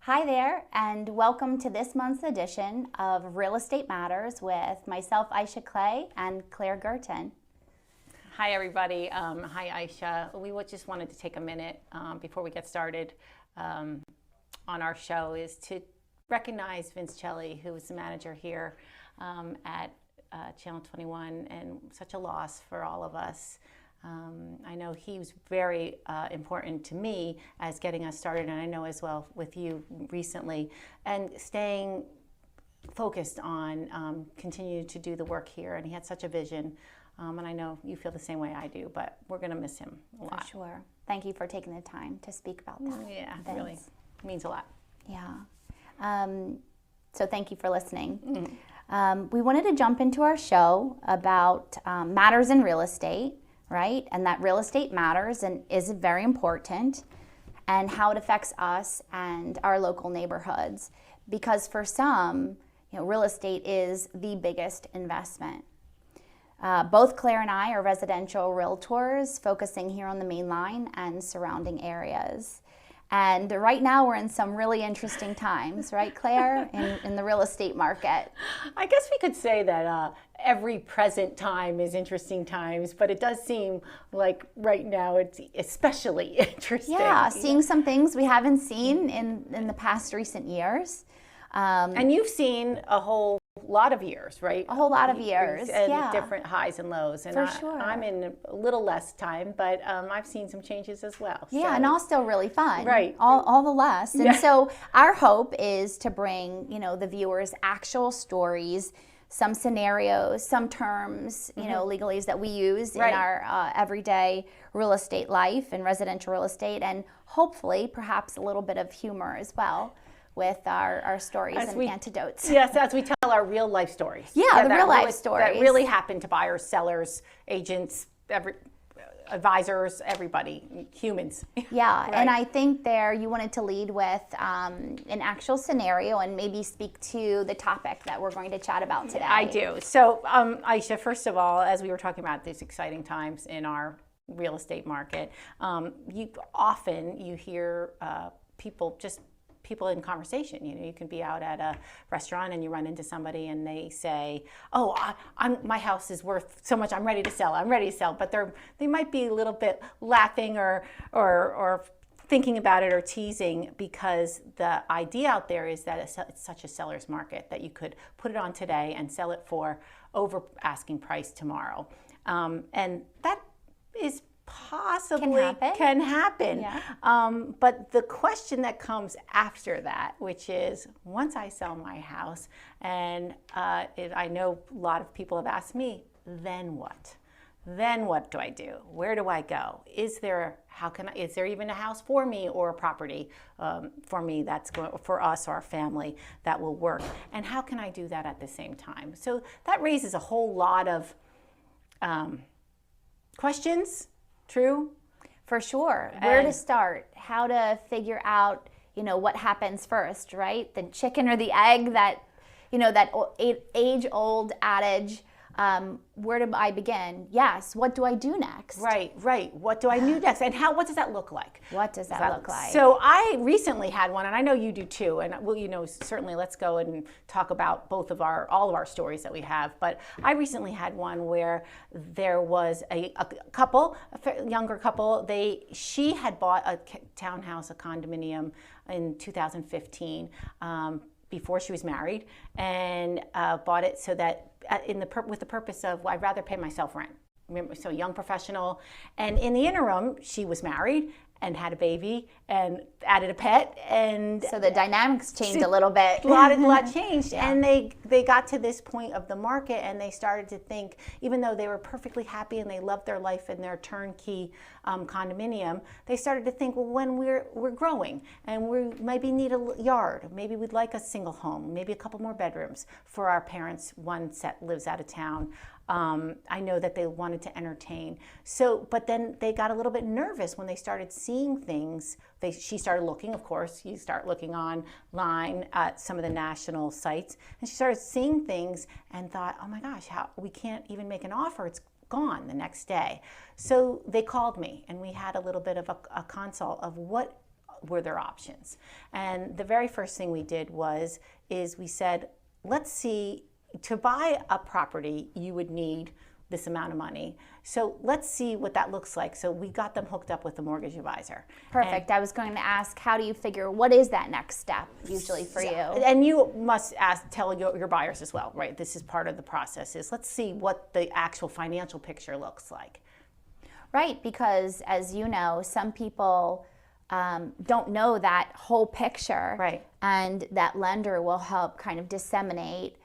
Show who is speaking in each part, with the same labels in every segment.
Speaker 1: Hi there, and welcome to this month's edition of Real Estate Matters with myself, Ayse Clay, and Clare Girton.
Speaker 2: Hi, everybody. Hi, Ayse. We just wanted to take a minute before we get started on our show is to recognize Vince Celli, who is the manager here at Channel 21, and such a loss for all of us. I know he was very important to me as getting us started, and I know as well with you recently, and staying focused on continuing to do the work here. And he had such a vision, and I know you feel the same way I do, but we're going to miss him a lot.
Speaker 1: For sure. Thank you for taking the time to speak about that.
Speaker 2: Yeah,
Speaker 1: Vince.
Speaker 2: Really means a lot.
Speaker 1: Yeah. So thank you for listening.
Speaker 2: Mm-hmm.
Speaker 1: We wanted to jump into our show about matters in real estate, right? And that real estate matters and is very important, and how it affects us and our local neighborhoods. Because for some, real estate is the biggest investment. Both Clare and I are residential realtors focusing here on the main line and surrounding areas. And right now we're in some really interesting times, right, Clare, in the real estate market?
Speaker 2: I guess we could say that every present time is interesting times, but it does seem like right now it's especially interesting.
Speaker 1: Yeah, seeing some things we haven't seen in the past recent years.
Speaker 2: And you've seen a whole lot of years, right?
Speaker 1: A whole lot of years,
Speaker 2: and
Speaker 1: yeah.
Speaker 2: Different highs and lows. And
Speaker 1: Sure.
Speaker 2: I'm in a little less time, but I've seen some changes as well.
Speaker 1: Yeah, and all still really fun.
Speaker 2: Right.
Speaker 1: All the less. And
Speaker 2: Yeah.
Speaker 1: so our hope is to bring, the viewers actual stories, some scenarios, some terms, legalese that we use in our everyday real estate life and residential real estate, and hopefully perhaps a little bit of humor as well with our stories antidotes.
Speaker 2: Yes, as we tell our real life stories.
Speaker 1: Yeah, the real life stories.
Speaker 2: That really happen to buyers, sellers, agents, advisors, everybody, humans.
Speaker 1: Yeah,
Speaker 2: Right.
Speaker 1: And I think there you wanted to lead with an actual scenario and maybe speak to the topic that we're going to chat about today.
Speaker 2: I do. So, Ayse, first of all, as we were talking about these exciting times in our real estate market, you hear people in conversation. You can be out at a restaurant and you run into somebody and they say, "Oh, my house is worth so much. I'm ready to sell. I'm ready to sell." But they might be a little bit laughing or thinking about it or teasing, because the idea out there is that it's such a seller's market that you could put it on today and sell it for over asking price tomorrow, and that is possibly can happen.
Speaker 1: Yeah.
Speaker 2: But the question that comes after that, which is, once I sell my house, and I know a lot of people have asked me, then what? Then what do I do? Where do I go? Is there even a house for me, or a property for me that's for us or our family that will work? And how can I do that at the same time? So that raises a whole lot of questions. True?
Speaker 1: For sure. Where to start? How to figure out, what happens first, right? The chicken or the egg, that age-old adage. Where do I begin? Yes. What do I do next?
Speaker 2: Right. What do I do next? And what does that look like?
Speaker 1: What does that look like?
Speaker 2: So I recently had one, and I know you do too. And certainly let's go and talk about all of our stories that we have. But I recently had one where there was a couple, a younger couple. She had bought a townhouse, a condominium in 2015. Before she was married, and bought it so that with the purpose of, I'd rather pay myself rent. So young professional, and in the interim, she was married and had a baby and added a pet, and
Speaker 1: so the dynamics changed a little bit.
Speaker 2: A lot changed.
Speaker 1: Yeah.
Speaker 2: And they got to this point of the market, and they started to think, even though they were perfectly happy and they loved their life in their turnkey condominium, they started to think, well, when we're growing and we maybe need a yard, maybe we'd like a single home, maybe a couple more bedrooms for our parents. One set lives out of town. I know that they wanted to entertain. So, but then they got a little bit nervous when they started seeing things. She started looking, of course, you start looking online at some of the national sites, and she started seeing things and thought, oh my gosh, we can't even make an offer. It's gone the next day. So they called me, and we had a little bit of a consult of what were their options. And the very first thing we did is we said, let's see, to buy a property, you would need this amount of money. So let's see what that looks like. So we got them hooked up with a mortgage advisor.
Speaker 1: Perfect. I was going to ask, how do you figure, what is that next step usually for you?
Speaker 2: And you must tell your buyers as well, right? This is part of the process, is let's see what the actual financial picture looks like.
Speaker 1: Right, because as you know, some people don't know that whole picture.
Speaker 2: Right.
Speaker 1: And that lender will help kind of disseminate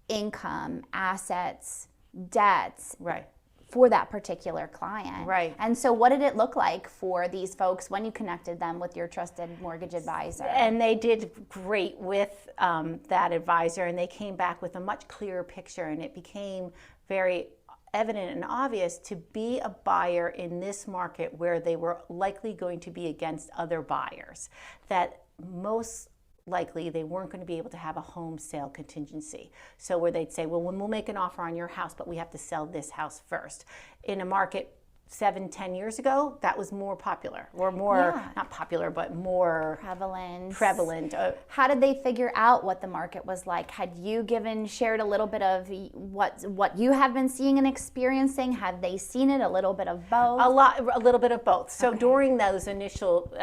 Speaker 1: income, assets, debts,
Speaker 2: right,
Speaker 1: for that particular client.
Speaker 2: Right.
Speaker 1: And so what did it look like for these folks when you connected them with your trusted mortgage advisor?
Speaker 2: And they did great with that advisor, and they came back with a much clearer picture, and it became very evident and obvious to be a buyer in this market where they were likely going to be against other buyers, that most likely they weren't going to be able to have a home sale contingency. So where they'd say, well, we'll make an offer on your house, but we have to sell this house first. In a market 7-10 years ago, that was more popular, or more, not popular, but more prevalent.
Speaker 1: How did they figure out what the market was like? Had you shared a little bit of what you have been seeing and experiencing? Have they seen it? A little bit of both?
Speaker 2: A little bit of both. So during those initial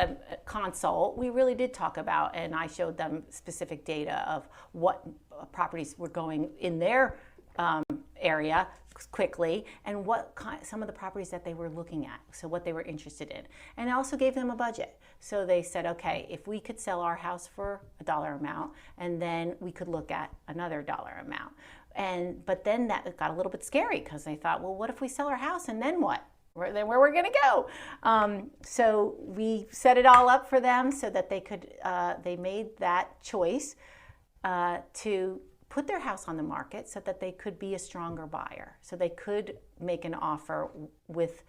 Speaker 2: consult, we really did talk about, and I showed them specific data of what properties were going in their area quickly, and some of the properties that they were looking at, so what they were interested in. And I also gave them a budget. So they said, okay, if we could sell our house for a dollar amount, and then we could look at another dollar amount. But then that got a little bit scary, because they thought, well, what if we sell our house, and then what? Where we're going to go? So we set it all up for them so that they made that choice to put their house on the market so that they could be a stronger buyer, so they could make an offer with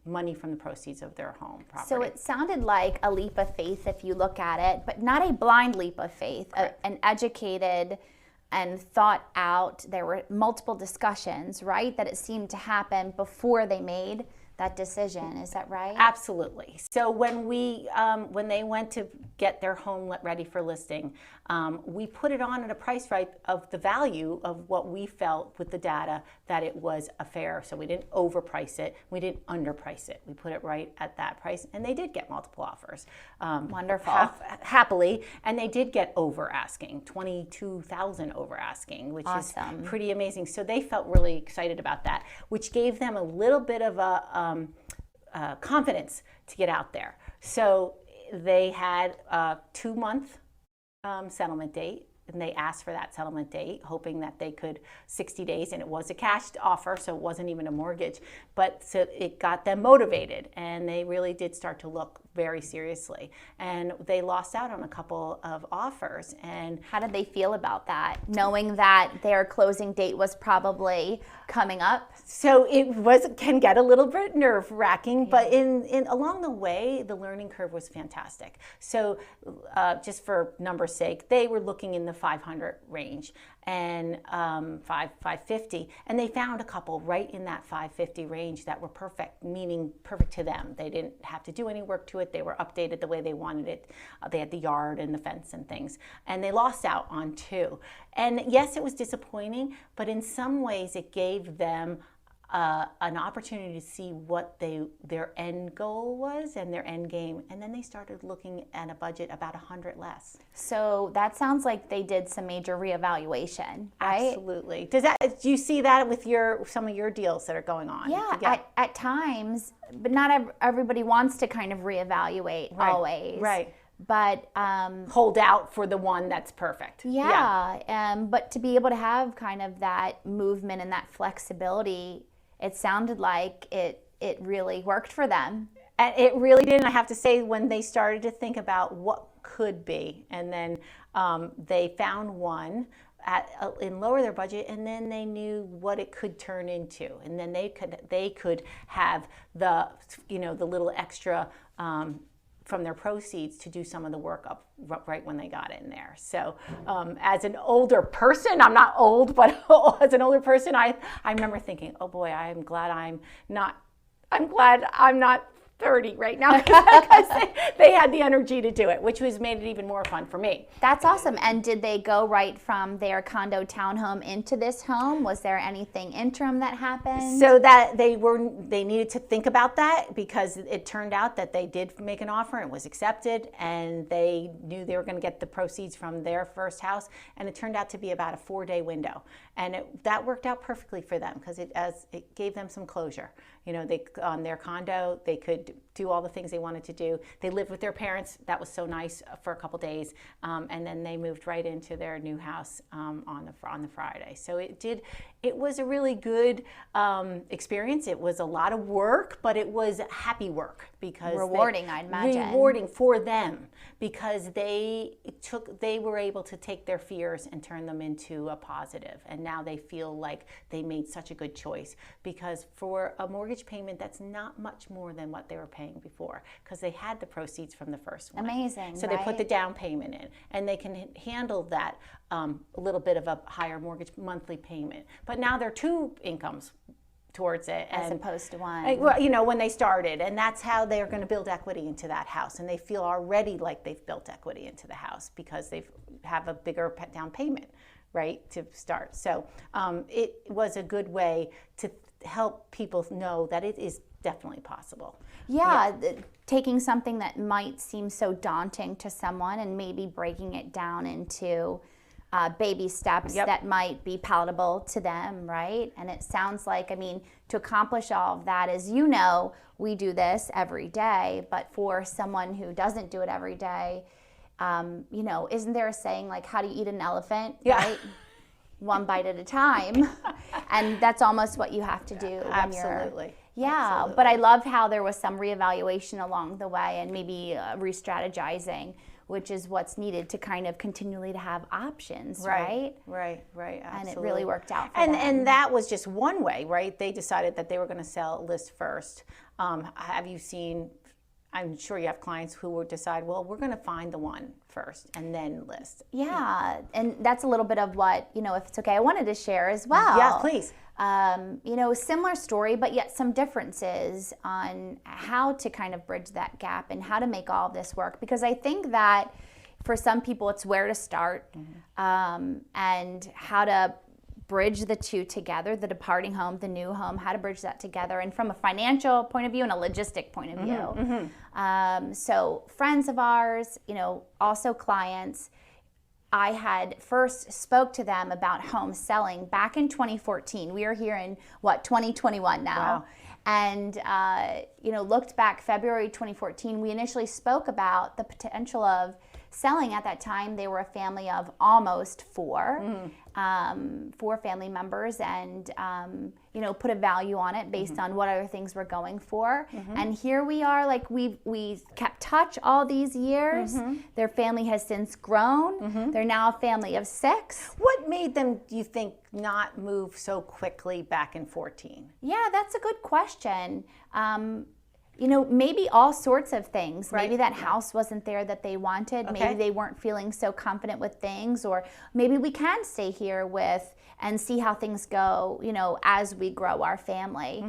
Speaker 2: money from the proceeds of their home property.
Speaker 1: So it sounded like a leap of faith if you look at it, but not a blind leap of faith, an educated and thought out. There were multiple discussions, right, that it seemed to happen before they made that decision. Is that right?
Speaker 2: Absolutely. So when they went to get their home ready for listing, we put it on at a price right of the value of what we felt with the data that it was a fair. So we didn't overprice it. We didn't underprice it. We put it right at that price, and they did get multiple offers.
Speaker 1: Wonderful.
Speaker 2: Happily, and they did get over asking, 22,000 over asking, which
Speaker 1: awesome.
Speaker 2: Is pretty amazing. So they felt really excited about that, which gave them a little bit of a confidence to get out there. So they had a 2-month settlement date, and they asked for that settlement date, hoping that they could 60 days, and it was a cash offer, so it wasn't even a mortgage, but so it got them motivated, and they really did start to look very seriously. And they lost out on a couple of offers. And
Speaker 1: how did they feel about that, knowing that their closing date was probably coming up?
Speaker 2: So it can get a little bit nerve-wracking, but in along the way, the learning curve was fantastic. So just for number's sake, they were looking in the 500 range and 550, and they found a couple right in that 550 range that were perfect, meaning perfect to them. They didn't have to do any work to it. They were updated the way they wanted it. They had the yard and the fence and things, and they lost out on 2. And yes, it was disappointing, but in some ways it gave them an opportunity to see what their end goal was and their end game, and then they started looking at a budget about 100 less.
Speaker 1: So that sounds like they did some major reevaluation, right?
Speaker 2: Absolutely. Do you see that with some of your deals that are going on?
Speaker 1: Yeah, at times, but not everybody wants to kind of reevaluate always.
Speaker 2: Right.
Speaker 1: But
Speaker 2: hold out for the one that's perfect.
Speaker 1: But to be able to have kind of that movement and that flexibility, it sounded like it really worked for them.
Speaker 2: And it really did. And I have to say, when they started to think about what could be, and then they found one and lower their budget, and then they knew what it could turn into, and then they could have the the little extra from their proceeds to do some of the work up right when they got in there. So as an older person, I'm not old, but as an older person, I remember thinking, oh boy, I'm glad I'm not 30 right now, because they had the energy to do it, which made it even more fun for me.
Speaker 1: That's awesome. And did they go right from their condo townhome into this home? Was there anything interim that happened?
Speaker 2: So that they needed to think about that, because it turned out that they did make an offer and it was accepted, and they knew they were going to get the proceeds from their first house, and it turned out to be about a 4-day window, and that worked out perfectly for them, because it gave them some closure. They on their condo, they could do all the things they wanted to do. They lived with their parents. That was so nice for a couple days, and then they moved right into their new house on the Friday. So it was a really good experience. It was a lot of work, but it was happy work, because
Speaker 1: rewarding, I'd imagine.
Speaker 2: Rewarding for them, because they were able to take their fears and turn them into a positive, and now they feel like they made such a good choice, because for a mortgage payment, that's not much more than what they were paying before, because they had the proceeds from the first one.
Speaker 1: Amazing.
Speaker 2: So they put the down payment in, and they can handle that a little bit of a higher mortgage monthly payment. But now there are 2 incomes towards it,
Speaker 1: as opposed to one.
Speaker 2: When they started, and that's how they're going to build equity into that house, and they feel already like they've built equity into the house because they have a bigger down payment, right, to start. So it was a good way to help people know that it is definitely possible.
Speaker 1: Yeah, taking something that might seem so daunting to someone and maybe breaking it down into baby steps that might be palatable to them, right? And it sounds like, to accomplish all of that, as you know, we do this every day, but for someone who doesn't do it every day, isn't there a saying like, how do you eat an elephant, right? One bite at a time. And that's almost what you have to do when
Speaker 2: Absolutely.
Speaker 1: Absolutely. But I love how there was some reevaluation along the way, and maybe re-strategizing, which is what's needed to kind of continually to have options, right?
Speaker 2: Right, absolutely.
Speaker 1: And it really worked out for them.
Speaker 2: And that was just one way, right? They decided that they were going to sell list first. Have you seen, I'm sure you have clients who would decide, well, we're going to find the one first and then list.
Speaker 1: Yeah, and that's a little bit of what, if it's okay, I wanted to share as well.
Speaker 2: Yeah, please.
Speaker 1: Similar story, but yet some differences on how to kind of bridge that gap and how to make all of this work. Because I think that for some people, it's where to start, and how to bridge the two together, the departing home, the new home, how to bridge that together, and from a financial point of view and a logistic point of view. So friends of ours, also clients, I had first spoke to them about home selling back in 2014. We are here in 2021 now.
Speaker 2: Wow.
Speaker 1: And looked back February 2014, we initially spoke about the potential of selling. At that time, they were a family of almost 4, 4 family members, and put a value on it based on what other things we're going for. And here we are, like we kept touch all these years. Their family has since grown. They're now a family of 6.
Speaker 2: What made them, do you think, not move so quickly back in 14?
Speaker 1: Yeah, that's a good question. Maybe all sorts of things.
Speaker 2: Right.
Speaker 1: Maybe that house wasn't there that they wanted.
Speaker 2: Okay.
Speaker 1: Maybe they weren't feeling so confident with things, or maybe we can stay here with and see how things go, as we grow our family.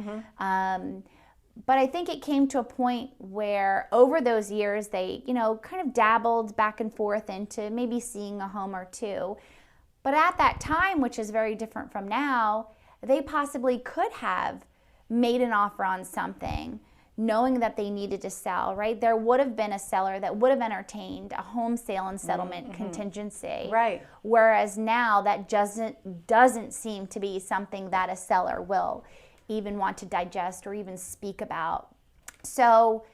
Speaker 1: But I think it came to a point where over those years they, kind of dabbled back and forth into maybe seeing a home or 2. But at that time, which is very different from now, they possibly could have made an offer on something knowing that they needed to sell, right? There would have been a seller that would have entertained a home sale and settlement contingency.
Speaker 2: Right.
Speaker 1: Whereas now that doesn't seem to be something that a seller will even want to digest or even speak about. So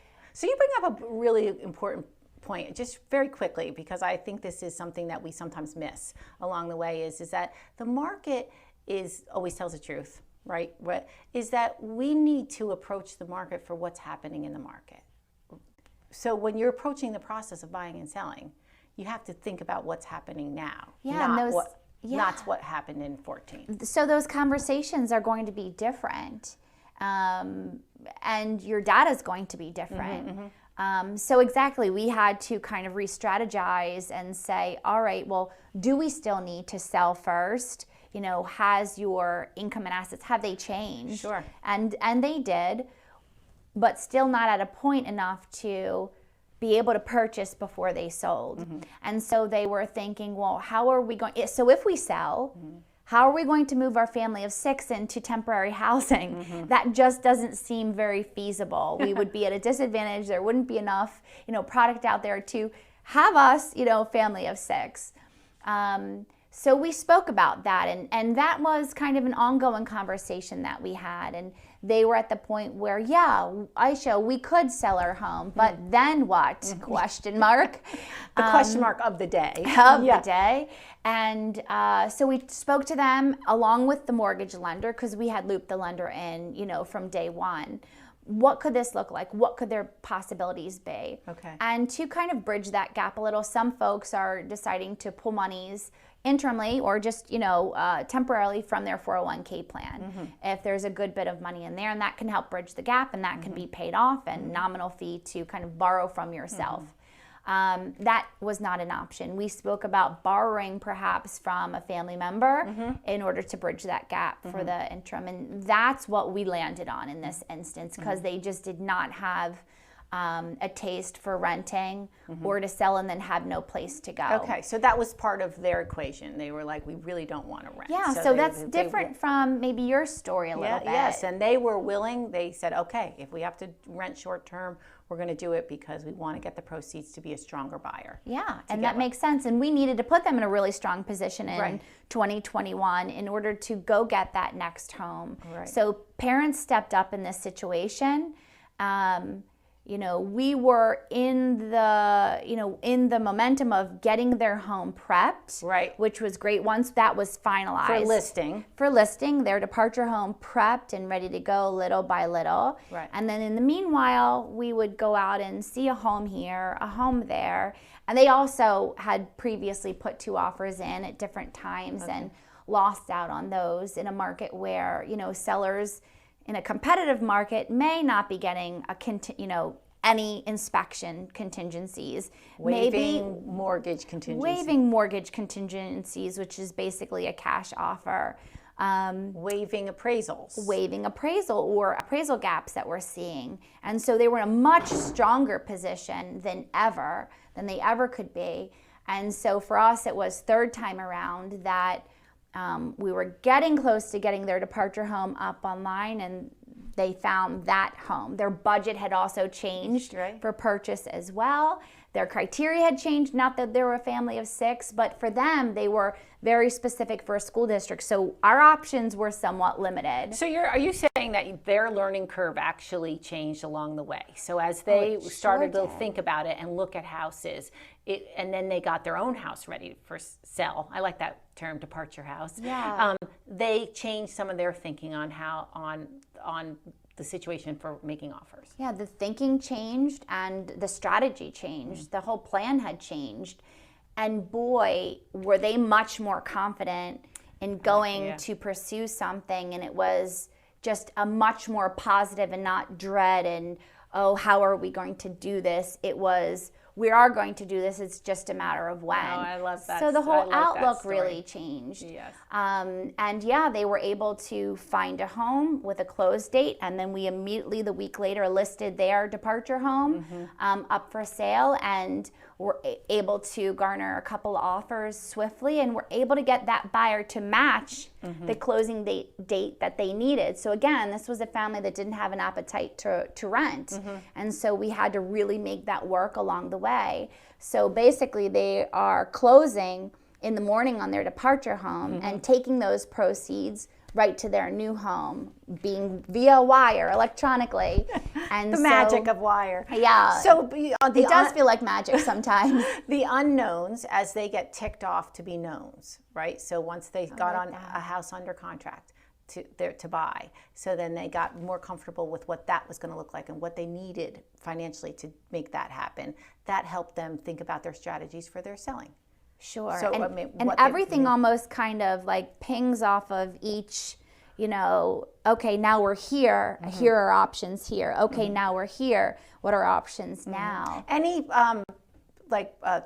Speaker 2: you bring up a really important point, just very quickly, because I think this is something that we sometimes miss along the way, is that the market always tells the truth. Right? What is that we need to approach the market for what's happening in the market. So when you're approaching the process of buying and selling, you have to think about what's happening now.
Speaker 1: yeah, and
Speaker 2: That's what happened in 14.
Speaker 1: So those conversations are going to be different, and your data is going to be different. So exactly, we had to kind of re-strategize and say, all right, well, do we still need to sell first? You know, has your income and assets, have they changed?
Speaker 2: Sure.
Speaker 1: And they did, but still not at a point enough to be able to purchase before they sold. And so they were thinking, well, how are we going, so if we sell, how are we going to move our family of 6 into temporary housing? That just doesn't seem very feasible. We would be at a disadvantage. There wouldn't be enough, you know, product out there to have us, you know, family of 6. So we spoke about that, and that was kind of an ongoing conversation that we had. And they were at the point where, yeah, Aisha, we could sell our home, but then what? Question mark.
Speaker 2: The question mark of the day.
Speaker 1: The day. And so we spoke to them along with the mortgage lender, because we had looped the lender in, you know, from day one. What could this look like? What could their possibilities be?
Speaker 2: Okay.
Speaker 1: And to kind of bridge that gap a little, some folks are deciding to pull monies interimly or just, you know, temporarily from their 401k plan. If there's a good bit of money in there, and that can help bridge the gap, and that can be paid off, and nominal fee to kind of borrow from yourself. That was not an option. We spoke about borrowing perhaps from a family member in order to bridge that gap for the interim. And that's what we landed on in this instance, because they just did not have a taste for renting or to sell and then have no place to go.
Speaker 2: Okay, so that was part of their equation. They were like, we really don't want to rent.
Speaker 1: Yeah, so that's different from maybe your story a little bit.
Speaker 2: Yes, and they were willing. They said, okay, if we have to rent short term, we're going to do it because we want to get the proceeds to be a stronger buyer.
Speaker 1: Yeah, and that makes sense. And we needed to put them in a really strong position in 2021 in order to go get that next home.
Speaker 2: Right.
Speaker 1: So parents stepped up in this situation. You know, we were in the momentum of getting their home prepped,
Speaker 2: right,
Speaker 1: which was great once that was finalized. For listing, their departure home prepped and ready to go little by little.
Speaker 2: Right.
Speaker 1: And then in the meanwhile, we would go out and see a home here, a home there. And they also had previously put 2 offers in at different times and lost out on those in a market where, you know, sellers in a competitive market may not be getting any inspection contingencies.
Speaker 2: Waiving mortgage
Speaker 1: contingencies, which is basically a cash offer.
Speaker 2: Waiving
Speaker 1: appraisal or appraisal gaps that we're seeing. And so they were in a much stronger position than they ever could be. And so for us, it was third time around that we were getting close to getting their departure home up online, and they found that home. Their budget had also changed for purchase as well. Their criteria had changed, not that they were a family of 6, but for them, they were very specific for a school district. So our options were somewhat limited.
Speaker 2: So are you saying that their learning curve actually changed along the way? So as they started to think about it and look at houses, and then they got their own house ready for sell. I like that term, departure house.
Speaker 1: Yeah.
Speaker 2: They changed some of their thinking on how on the situation for making offers.
Speaker 1: Yeah, the thinking changed and the strategy changed. The whole plan had changed. And boy, were they much more confident in going to pursue something. And it was just a much more positive and not dread and, oh, how are we going to do this? It was, we are going to do this. It's just a matter of when.
Speaker 2: Oh, I love that.
Speaker 1: So the whole outlook really changed.
Speaker 2: Yes.
Speaker 1: And yeah, they were able to find a home with a close date, and then we immediately, the week later, listed their departure home up for sale, and were able to garner a couple offers swiftly, and were able to get that buyer to match the closing date that they needed. So again, this was a family that didn't have an appetite to rent, and so we had to really make that work along the way. So basically, they are closing in the morning on their departure home and taking those proceeds right to their new home, being via wire, electronically. And
Speaker 2: the magic of wire.
Speaker 1: Yeah.
Speaker 2: So
Speaker 1: it does feel like magic sometimes.
Speaker 2: The unknowns, as they get ticked off to be knowns, right? So once they got on a house under contract to buy, so then they got more comfortable with what that was going to look like and what they needed financially to make that happen. That helped them think about their strategies for their selling.
Speaker 1: Sure.
Speaker 2: So,
Speaker 1: and
Speaker 2: I mean,
Speaker 1: and
Speaker 2: what
Speaker 1: everything almost kind of like pings off of each, okay, now we're here. Here are options here. Okay, now we're here. What are options now?
Speaker 2: Any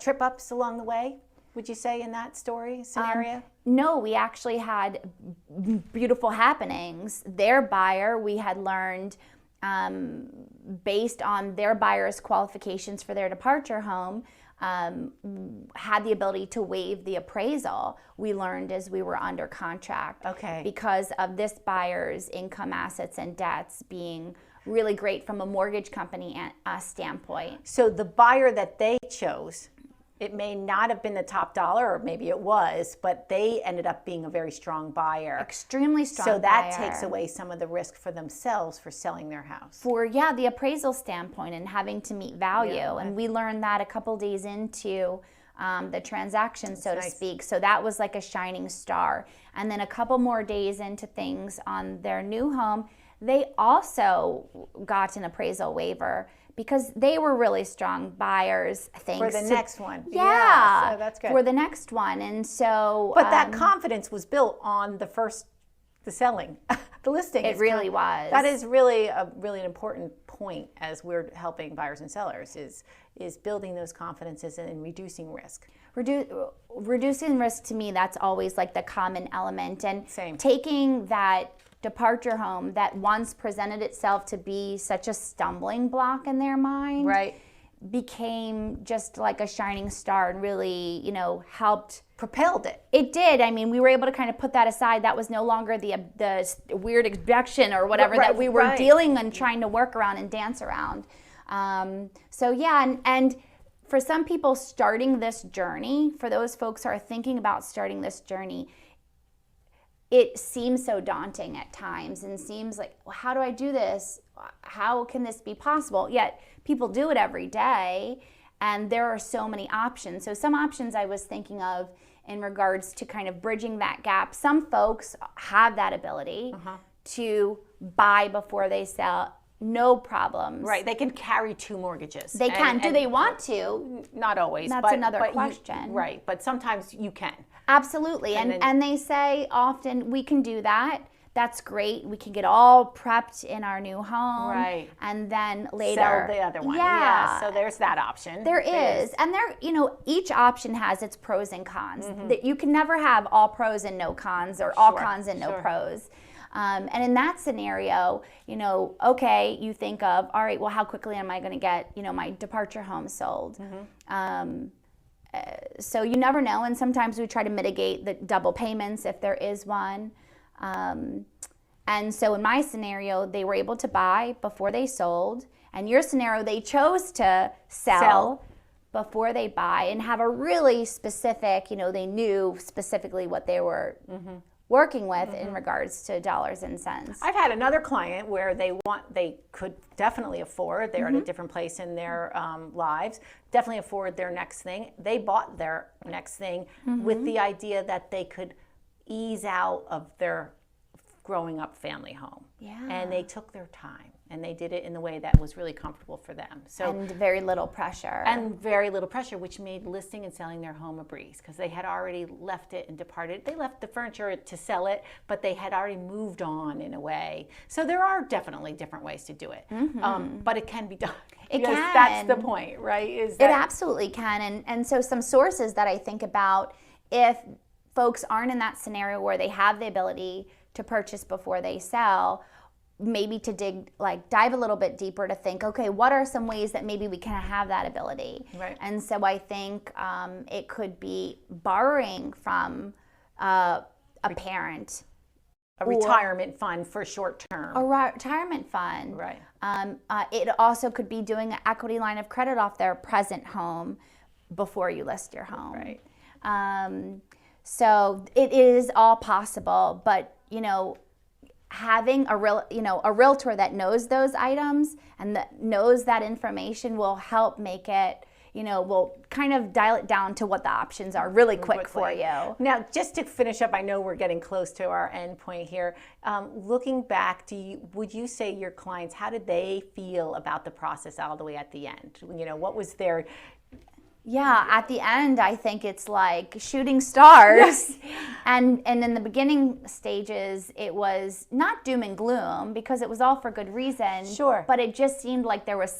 Speaker 2: trip ups along the way, would you say, in that scenario?
Speaker 1: No, we actually had beautiful happenings. Their buyer, we had learned based on their buyer's qualifications for their departure home, had the ability to waive the appraisal. We learned as we were under contract.
Speaker 2: Okay.
Speaker 1: Because of this buyer's income, assets, and debts being really great from a mortgage company standpoint.
Speaker 2: So the buyer that they chose, it may not have been the top dollar, or maybe it was, but they ended up being a very strong buyer.
Speaker 1: Extremely strong
Speaker 2: So that
Speaker 1: buyer.
Speaker 2: takes away some of the risk for themselves for selling their house.
Speaker 1: For the appraisal standpoint and having to meet value. And we learned that a couple days into the transaction, so to speak. So that was like a shining star. And then a couple more days into things on their new home, they also got an appraisal waiver because they were really strong buyers, thanks
Speaker 2: for the next one.
Speaker 1: Yeah,
Speaker 2: so that's good.
Speaker 1: For the next one. And so
Speaker 2: but that confidence was built on the selling, the listing.
Speaker 1: It really was.
Speaker 2: That is really an important point as we're helping buyers and sellers is building those confidences and reducing risk.
Speaker 1: Reducing risk, to me, that's always like the common element. And
Speaker 2: Same.
Speaker 1: Taking that departure home that once presented itself to be such a stumbling block in their mind,
Speaker 2: right,
Speaker 1: became just like a shining star and really, helped.
Speaker 2: Propelled it.
Speaker 1: It did. I mean, we were able to kind of put that aside. That was no longer the weird objection or whatever that we were dealing and trying to work around and dance around. And for some people starting this journey, for those folks who are thinking about starting this journey, it seems so daunting at times and seems like, well, how do I do this? How can this be possible? Yet people do it every day, and there are so many options. So some options I was thinking of in regards to kind of bridging that gap. Some folks have that ability to buy before they sell, no problems.
Speaker 2: Right, they can carry two mortgages.
Speaker 1: They can. Do they want to?
Speaker 2: Not always.
Speaker 1: That's another question.
Speaker 2: Right, but sometimes you can.
Speaker 1: Absolutely, and they say often we can do that. That's great. We can get all prepped in our new home,
Speaker 2: right?
Speaker 1: And then later
Speaker 2: sell the other one. Yeah. So there's that option.
Speaker 1: There is, and each option has its pros and cons. That you can never have all pros and no cons, or all cons and no pros. And in that scenario, okay, you think of, all right, well, how quickly am I going to get, my departure home sold? So you never know, and sometimes we try to mitigate the double payments if there is one. And so in my scenario, they were able to buy before they sold. And your scenario, they chose to sell before they buy and have a really specific, they knew specifically what they were working with in regards to dollars and cents.
Speaker 2: I've had another client where they could definitely afford, they're at a different place in their lives, definitely afford their next thing. They bought their next thing with the idea that they could ease out of their growing up family home.
Speaker 1: Yeah.
Speaker 2: And they took their time and they did it in the way that was really comfortable for them. So
Speaker 1: and very little pressure.
Speaker 2: And very little pressure, which made listing and selling their home a breeze because they had already left it and departed. They left the furniture to sell it, but they had already moved on in a way. So there are definitely different ways to do it, but it can be done.
Speaker 1: It can.
Speaker 2: That's the point, right?
Speaker 1: It absolutely can. And so some sources that I think about, if folks aren't in that scenario where they have the ability to purchase before they sell, maybe to dive a little bit deeper to think, okay, what are some ways that maybe we can have that ability?
Speaker 2: Right.
Speaker 1: And so I think it could be borrowing from a parent.
Speaker 2: A retirement fund for short term.
Speaker 1: A retirement fund.
Speaker 2: Right.
Speaker 1: It also could be doing an equity line of credit off their present home before you list your home.
Speaker 2: Right.
Speaker 1: So it is all possible, but having a realtor that knows those items and that knows that information will help make it, will kind of dial it down to what the options are really quick for you.
Speaker 2: Now, just to finish up, I know we're getting close to our end point here. Looking back, would you say your clients, how did they feel about the process all the way at the end? What was their
Speaker 1: Yeah, at the end, I think it's like shooting stars.
Speaker 2: Yes.
Speaker 1: And in the beginning stages, it was not doom and gloom because it was all for good reason.
Speaker 2: Sure.
Speaker 1: But it just seemed like there was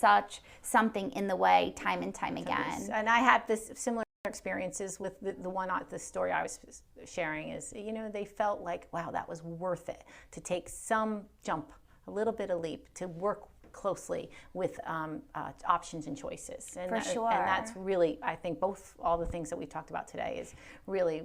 Speaker 1: something in the way time and time again.
Speaker 2: And I had this similar experiences with the story I was sharing is, they felt like, wow, that was worth it to take some jump, a little bit of leap, to work closely with options and choices. And
Speaker 1: For sure.
Speaker 2: And that's really, I think, all the things that we talked about today is really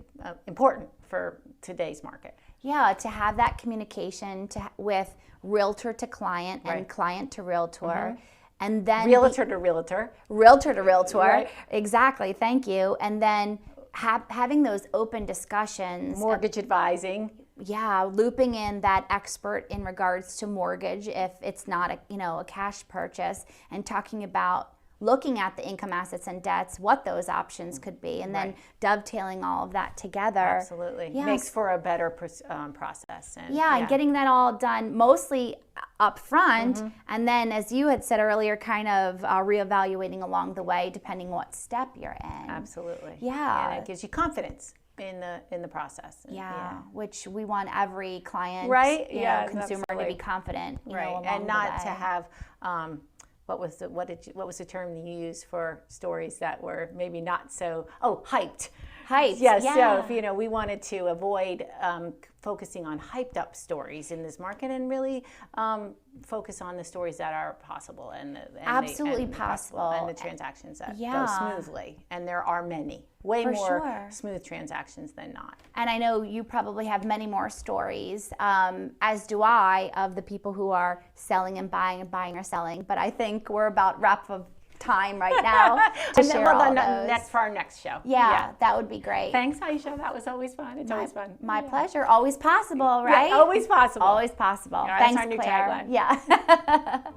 Speaker 2: important for today's market.
Speaker 1: Yeah, to have that communication with realtor to client and
Speaker 2: Right.
Speaker 1: client to realtor. And then
Speaker 2: Realtor to realtor.
Speaker 1: Realtor to realtor.
Speaker 2: Right.
Speaker 1: Exactly. Thank you. And then having those open discussions.
Speaker 2: Mortgage advising.
Speaker 1: Yeah, looping in that expert in regards to mortgage if it's not a cash purchase, and talking about looking at the income, assets, and debts, what those options could be, and then dovetailing all of that together.
Speaker 2: Absolutely.
Speaker 1: Yes.
Speaker 2: Makes for a better process. And,
Speaker 1: and getting that all done mostly up front, and then, as you had said earlier, kind of reevaluating along the way depending what step you're in.
Speaker 2: Absolutely.
Speaker 1: Yeah.
Speaker 2: And it gives you confidence in the process.
Speaker 1: Yeah, which we want every client,
Speaker 2: Right?
Speaker 1: consumer to be confident, along
Speaker 2: and not
Speaker 1: the
Speaker 2: to
Speaker 1: way.
Speaker 2: have what was the term you used for stories that were maybe not so hyped.
Speaker 1: Hyped,
Speaker 2: Yes.
Speaker 1: yeah.
Speaker 2: So if we wanted to avoid focusing on hyped up stories in this market and really focus on the stories that are possible and
Speaker 1: Absolutely possible.
Speaker 2: and the transactions that go
Speaker 1: Yeah.
Speaker 2: smoothly. And there are many, way
Speaker 1: For
Speaker 2: more
Speaker 1: sure.
Speaker 2: smooth transactions than not.
Speaker 1: And I know you probably have many more stories, as do I, of the people who are selling and buying or selling. But I think we're about wrap of time right now to share all those.
Speaker 2: For our next show.
Speaker 1: Yeah, that would be great.
Speaker 2: Thanks, Aisha. That was always fun. It's always fun.
Speaker 1: My pleasure. Always possible, right?
Speaker 2: Yeah, always possible.
Speaker 1: Always possible.
Speaker 2: Yeah,
Speaker 1: Thanks,
Speaker 2: that's our new
Speaker 1: Claire.
Speaker 2: tagline.
Speaker 1: Yeah.